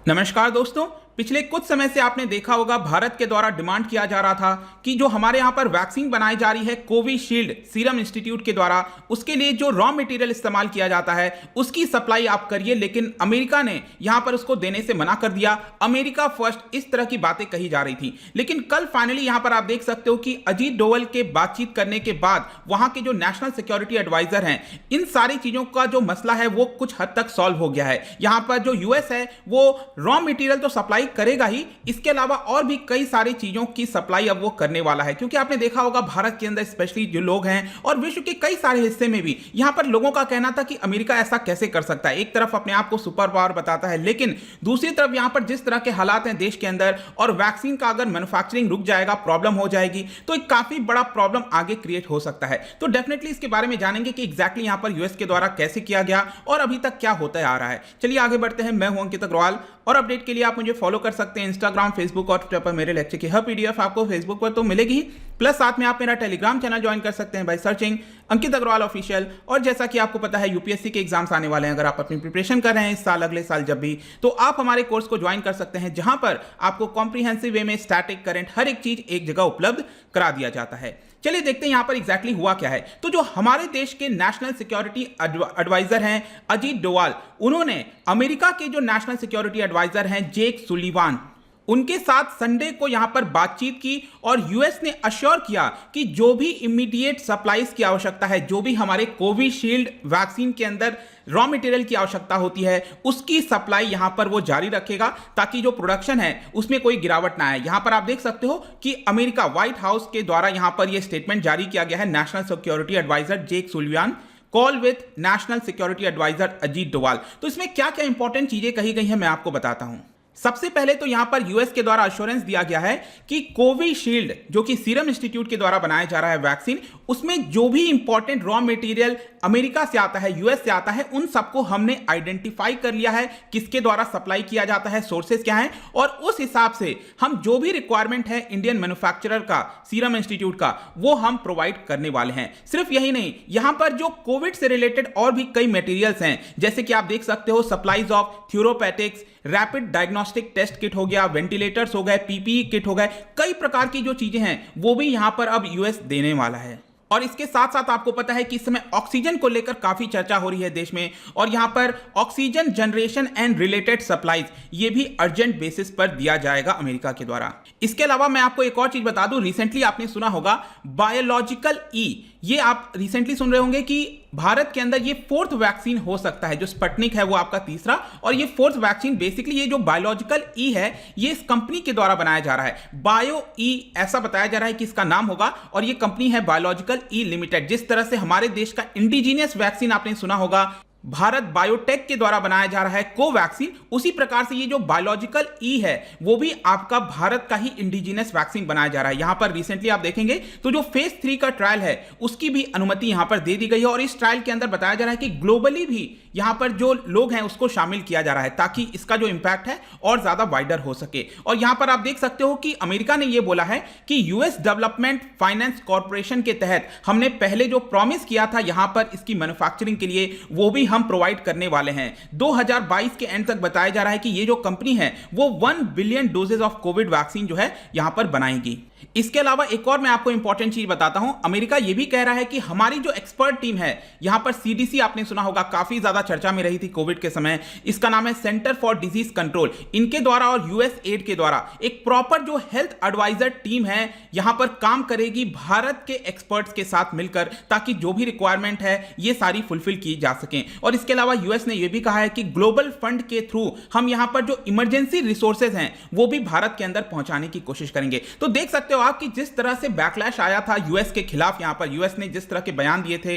नमस्कार दोस्तों। पिछले कुछ समय से आपने देखा होगा भारत के द्वारा डिमांड किया जा रहा था कि जो हमारे यहाँ पर वैक्सीन बनाई जा रही है कोविशील्ड सीरम इंस्टीट्यूट के द्वारा, उसके लिए जो रॉ मटेरियल इस्तेमाल किया जाता है उसकी सप्लाई आप करिए, लेकिन अमेरिका ने यहाँ पर उसको देने से मना कर दिया। अमेरिका फर्स्ट, इस तरह की बातें कही जा रही थी। लेकिन कल फाइनली यहाँ पर आप देख सकते हो कि अजीत डोवल के बातचीत करने के बाद वहां के जो नेशनल सिक्योरिटी एडवाइजर हैं, इन सारी चीजों का जो मसला है वो कुछ हद तक सॉल्व हो गया है। यहाँ पर जो यूएस है वो रॉ मटेरियल तो सप्लाई करेगा ही, इसके अलावा और भी कई सारी चीजों की सप्लाई अब वो करने वाला है। क्योंकि आपने देखा होगा भारत के अंदर स्पेशली जो लोग हैं और विश्व के कई सारे हिस्से में भी यहां पर लोगों का कहना था कि अमेरिका ऐसा कैसे कर सकता है। एक तरफ अपने आप को सुपर पावर बताता है, लेकिन दूसरी तरफ यहां पर जिस तरह के हालात हैं देश के अंदर, और वैक्सीन का अगर मैन्युफैक्चरिंग रुक जाएगा, प्रॉब्लम हो जाएगी, तो एक काफी बड़ा प्रॉब्लम आगे क्रिएट हो सकता है। तो डेफिनेटली इसके बारे में जानेंगे कि एग्जैक्टली यहां पर यूएस के द्वारा कैसे किया गया और अभी तक क्या होता आ रहा है। चलिए आगे बढ़ते हैं। मैं हूं अंकित अग्रवाल और अपडेट के लिए आप मुझे फॉलो कर सकते हैं इंस्टाग्राम, फेसबुक और ट्विटर पर। मेरे लेक्चर की हर पीडीएफ आपको फेसबुक पर तो मिलेगी ही, प्लस साथ में आप मेरा टेलीग्राम चैनल ज्वाइन कर सकते हैं by searching Ankit Agarwal official. और जैसा कि आपको पता है यूपीएससी के एग्जाम्स आने वाले हैं, अगर आप अपनी प्रिपरेशन कर रहे हैं इस साल, अगले साल जब भी, तो आप हमारे कोर्स को ज्वाइन कर सकते हैं, जहां पर आपको कॉम्प्रिहेंसिव वे में स्टैटिक, करंट, हर एक चीज एक जगह उपलब्ध करा दिया जाता है। चलिए देखते हैं यहां पर एग्जैक्टली हुआ क्या है। तो जो हमारे देश के नेशनल सिक्योरिटी एडवाइजर हैं अजीत डोवाल, उन्होंने अमेरिका के जो नेशनल सिक्योरिटी एडवाइजर हैं जेक सुलिवान, उनके साथ संडे को यहां पर बातचीत की और यूएस ने अश्योर किया कि जो भी इमीडिएट सप्लाईज की आवश्यकता है, जो भी हमारे कोविशील्ड वैक्सीन के अंदर रॉ मटेरियल की आवश्यकता होती है, उसकी सप्लाई यहां पर वो जारी रखेगा, ताकि जो प्रोडक्शन है उसमें कोई गिरावट ना आए। यहां पर आप देख सकते हो कि अमेरिका व्हाइट हाउस के द्वारा यहां पर यह स्टेटमेंट जारी किया गया है। National security adviser Jake Sullivan call with national security adviser Ajit Doval. तो इसमें क्या क्या इंपॉर्टेंट चीजें कही गई हैं मैं आपको बताता हूं। सबसे पहले तो यहां पर यूएस के द्वारा अश्योरेंस दिया गया है कि कोविशील्ड जो कि सीरम इंस्टीट्यूट के द्वारा बनाया जा रहा है वैक्सीन, उसमें जो भी इंपॉर्टेंट रॉ मटेरियल अमेरिका से आता है, यूएस से आता है, उन सबको हमने आइडेंटिफाई कर लिया है, किसके द्वारा सप्लाई किया जाता है, सोर्सेज क्या हैं, और उस हिसाब से हम जो भी रिक्वायरमेंट है इंडियन मैन्युफैक्चरर का, सीरम इंस्टीट्यूट का, वो हम प्रोवाइड करने वाले हैं। सिर्फ यही नहीं, यहां पर जो कोविड से रिलेटेड और भी कई मटेरियल्स हैं, जैसे कि आप देख सकते हो supplies of therapeutics, rapid diagnostic test kit हो गया, वेंटिलेटर्स हो गए, पीपीई किट हो गए, कई प्रकार की जो चीजें हैं वो भी यहां पर अब यूएस देने वाला है। और इसके साथ साथ आपको पता है कि इस समय ऑक्सीजन को लेकर काफी चर्चा हो रही है देश में, और यहां पर oxygen generation and related supplies ये भी अर्जेंट बेसिस पर दिया जाएगा अमेरिका के द्वारा। इसके अलावा मैं आपको एक और चीज बता दूं, रिसेंटली आपने सुना होगा बायोलॉजिकल ई, ये आप रिसेंटली सुन रहे होंगे कि भारत के अंदर ये फोर्थ वैक्सीन हो सकता है। जो स्पुतनिक है वो आपका तीसरा, और ये फोर्थ वैक्सीन बेसिकली ये जो बायोलॉजिकल ई है ये इस कंपनी के द्वारा बनाया जा रहा है। बायो ई ऐसा बताया जा रहा है कि इसका नाम होगा, और ये कंपनी है बायोलॉजिकल ई लिमिटेड। जिस तरह से हमारे देश का इंडिजीनियस वैक्सीन आपने सुना होगा भारत बायोटेक के द्वारा बनाया जा रहा है कोवैक्सीन, उसी प्रकार से ये जो बायोलॉजिकल ई है वो भी आपका भारत का ही इंडिजिनस वैक्सीन बनाया जा रहा है। यहां पर रिसेंटली आप देखेंगे तो जो फेज 3 का ट्रायल है उसकी भी अनुमति यहां पर दे दी गई है, और इस ट्रायल के अंदर बताया जा रहा है कि ग्लोबली भी यहां पर जो लोग हैं उसको शामिल किया जा रहा है, ताकि इसका जो इंपैक्ट है और ज्यादा वाइडर हो सके। और यहां पर आप देख सकते हो कि अमेरिका ने यह बोला है कि यूएस डेवलपमेंट फाइनेंस कॉर्पोरेशन के तहत हमने पहले जो प्रॉमिस किया था यहां पर इसकी मैन्युफैक्चरिंग के लिए, वो भी हम प्रोवाइड करने वाले हैं। 2022 के एंड तक बताया जा रहा है कि ये जो कंपनी है वो 1 billion doses of Covid vaccine जो है यहां पर बनाएगी। इसके अलावा एक और मैं आपको इंपॉर्टेंट चीज बताता हूं, अमेरिका यह भी कह रहा है कि हमारी जो एक्सपर्ट टीम है, यहां पर सीडीसी आपने सुना होगा, काफी ज्यादा चर्चा में रही थी कोविड के समय, इसका नाम है सेंटर फॉर डिजीज कंट्रोल, इनके द्वारा और यूएस एड के द्वारा एक प्रॉपर जो हेल्थ एडवाइजर टीम है यहां पर काम करेगी भारत के एक्सपर्ट्स के साथ मिलकर, ताकि जो भी रिक्वायरमेंट है ये सारी फुलफिल की जा सकें। और इसके अलावा यूएस ने यह भी कहा है कि ग्लोबल फंड के थ्रू हम यहां पर जो इमरजेंसी रिसोर्सेज हैं वो भी भारत के अंदर पहुंचाने की कोशिश करेंगे। तो देख सकते हो आप कि जिस तरह से बैकलैश आया था यूएस के खिलाफ, यहां पर यूएस ने जिस तरह के बयान दिए थे,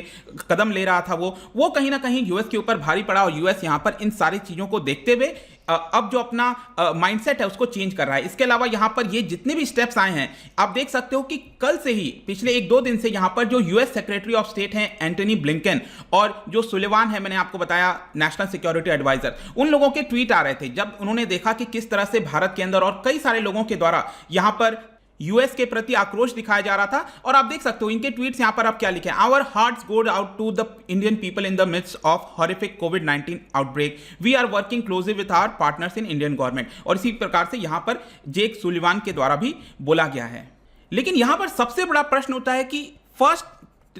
कदम ले रहा था वो कहीं ना कहीं यूएस के ऊपर भारी पड़ा, और यूएस यहां पर इन सारी चीजों को देखते हुए अब जो अपना माइंडसेट है उसको चेंज कर रहा है। इसके अलावा यहां पर ये जितने भी स्टेप्स आए हैं, आप देख सकते हो कि कल से ही, पिछले 1-2 दिन से यहां पर जो यूएस सेक्रेटरी ऑफ स्टेट हैं एंटनी ब्लिंकन, और जो सुलिवान है, मैंने आपको बताया नेशनल सिक्योरिटी एडवाइजर, उन लोगों के ट्वीट आ रहे थे जब उन्होंने देखा कि किस तरह से भारत के अंदर और कई सारे लोगों के द्वारा यहां पर यूएस के प्रति आक्रोश दिखाया जा रहा था। और आप देख सकते हो इनके ट्वीट्स यहां पर आप क्या लिखे, our hearts go out to the Indian people in the midst of horrific कोविड-19 outbreak, we are working closely with our partners in Indian government. और इसी प्रकार से यहां पर जेक सुलिवान के द्वारा भी बोला गया है। लेकिन यहां पर सबसे बड़ा प्रश्न उठता है कि फर्स्ट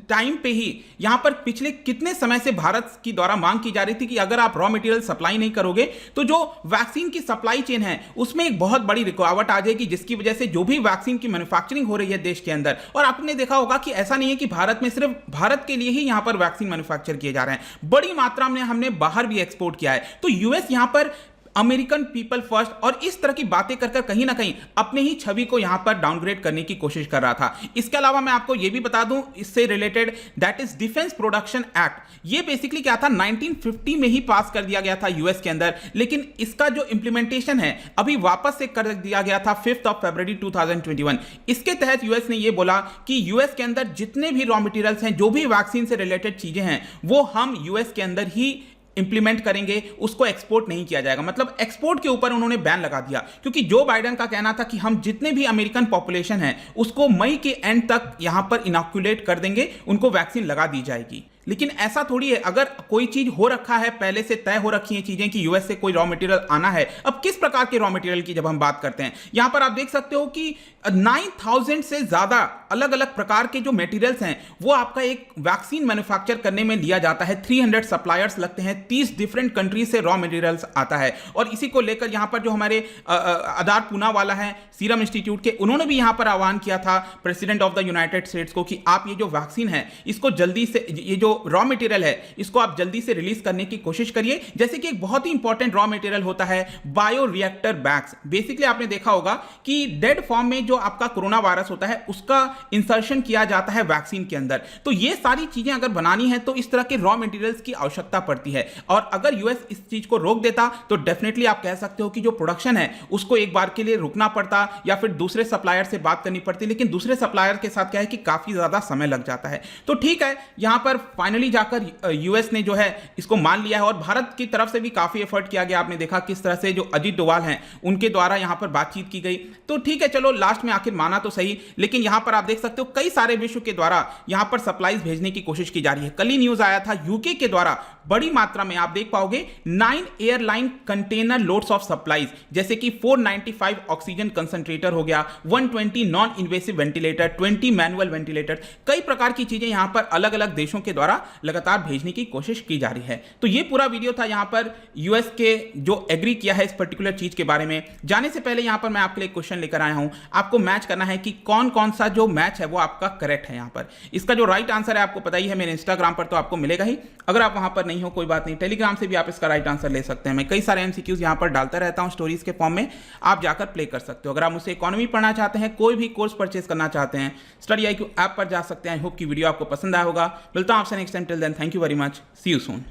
टाइम पे ही यहां पर पिछले कितने समय से भारत की द्वारा मांग की जा रही थी कि अगर आप रॉ मटेरियल सप्लाई नहीं करोगे तो जो वैक्सीन की सप्लाई चेन है उसमें एक बहुत बड़ी रुकावट आ जाएगी, जिसकी वजह से जो भी वैक्सीन की मैन्युफैक्चरिंग हो रही है देश के अंदर, और आपने देखा होगा कि ऐसा नहीं है कि भारत में सिर्फ भारत के लिए ही यहां पर वैक्सीन मैन्युफैक्चर किए जा रहे हैं, बड़ी मात्रा में हमने बाहर भी एक्सपोर्ट किया है। तो यूएस यहां पर अमेरिकन पीपल फर्स्ट और इस तरह की बातें कर कहीं ना कहीं अपने ही छवि को यहां पर डाउनग्रेड करने की कोशिश कर रहा था। इसके अलावा मैं आपको यह भी बता दूं इससे related, that is defence production act. ये बेसिकली क्या था, 1950 में ही पास कर दिया गया था यूएस के अंदर, लेकिन इसका जो इंप्लीमेंटेशन है अभी वापस से कर दिया गया था 5 फरवरी 2021। इसके तहत यूएस ने यह बोला कि यूएस के अंदर जितने भी रॉ मटेरियल्स हैं, जो भी वैक्सीन से रिलेटेड चीजें हैं, वो हम यूएस के अंदर ही इंप्लीमेंट करेंगे, उसको एक्सपोर्ट नहीं किया जाएगा। मतलब एक्सपोर्ट के ऊपर उन्होंने बैन लगा दिया, क्योंकि जो बाइडेन का कहना था कि हम जितने भी अमेरिकन पॉपुलेशन है उसको मई के एंड तक यहां पर इनॉक्यूलेट कर देंगे, उनको वैक्सीन लगा दी जाएगी। लेकिन ऐसा थोड़ी है, अगर कोई चीज हो रखा है, पहले से तय हो रखी है चीजें कि यूएस से कोई रॉ मटेरियल आना है। अब किस प्रकार के रॉ मटेरियल की जब हम बात करते हैं, यहां पर आप देख सकते हो कि 9000 से ज्यादा अलग अलग प्रकार के जो मटेरियल्स हैं वो आपका एक वैक्सीन मैन्युफैक्चर करने में लिया जाता है। 300 सप्लायर्स लगते हैं, 30 डिफरेंट कंट्रीज से रॉ मटेरियल्स आता है। और इसी को लेकर यहां पर जो हमारे आधार पूना वाला है सीरम इंस्टीट्यूट के, उन्होंने भी यहां पर आह्वान किया था president of the United states को कि आप ये जो वैक्सीन है इसको जल्दी से, ये जो रॉ मटेरियल है इसको आप जल्दी से रिलीज करने की कोशिश करिए। जैसे कि एक बहुत ही इंपॉर्टेंट रॉ मटेरियल होता है बायो रिएक्टर बैग्स। बेसिकली आपने देखा होगा कि डेड फॉर्म में जो आपका कोरोना वायरस होता है उसका इंसर्शन किया जाता है वैक्सीन के अंदर। तो ये सारी चीजें अगर बनानी है तो इस तरह के रॉ मटेरियल्स की आवश्यकता पड़ती है। और अगर यूएस इस चीज को रोक देता तो डेफिनेटली आप कह सकते हो कि जो प्रोडक्शन है उसको एक बार के लिए रुकना पड़ता या फिर दूसरे सप्लायर से बात करनी पड़ती। लेकिन दूसरे सप्लायर के साथ क्या है कि काफी ज्यादा समय लग जाता है। तो ठीक है, यहां पर फाइनली जाकर यूएस ने जो है इसको मान लिया है और भारत की तरफ से भी काफी एफर्ट किया गया। आपने देखा किस तरह से जो अजीत डोवाल हैं उनके द्वारा यहां पर बातचीत की गई। तो ठीक है, चलो लास्ट में आखिर माना तो सही। लेकिन यहां पर आप देख सकते हो कई सारे विश्व के द्वारा यहां पर सप्लाईज भेजने की कोशिश की जा रही है। कल ही न्यूज आया था यूके के द्वारा बड़ी मात्रा में, आप देख पाओगे 9 airline container loads of supplies, जैसे कि 495 ऑक्सीजन कंसंट्रेटर हो गया, 120 non invasive ventilator, 20 manual ventilator, कई प्रकार की चीजें यहां पर अलग अलग देशों के द्वारा लगातार भेजने की कोशिश की जा रही है। तो ये पूरा वीडियो था यहां पर यूएस के जो एग्री किया है इस पर्टिकुलर चीज के बारे में। जाने से पहले यहां पर मैं आपके लिए क्वेश्चन लेकर आया हूं, आपको मैच करना है कि कौन कौन सा जो मैच है वो आपका करेक्ट है। यहां पर इसका जो राइट आंसर है आपको पता ही है, मेरे इंस्टाग्राम पर तो आपको मिलेगा ही। अगर आप वहां पर नहीं हो कोई बात नहीं, टेलीग्राम से भी आप इसका राइट आंसर ले सकते हैं। मैं कई सारे एमसीक्यूज यहां पर डालता रहता हूं स्टोरीज के फॉर्म में, आप जाकर प्ले कर सकते हो। अगर आप मुझसे इकोनॉमी पढ़ना चाहते हैं, कोई भी कोर्स परचेज करना चाहते हैं, स्टडी IQ ऐप पर जा सकते हैं। आई होप की वीडियो आपको पसंद आया होगा। मिलता हूं आपसे next time, till then thank you very much, see you soon.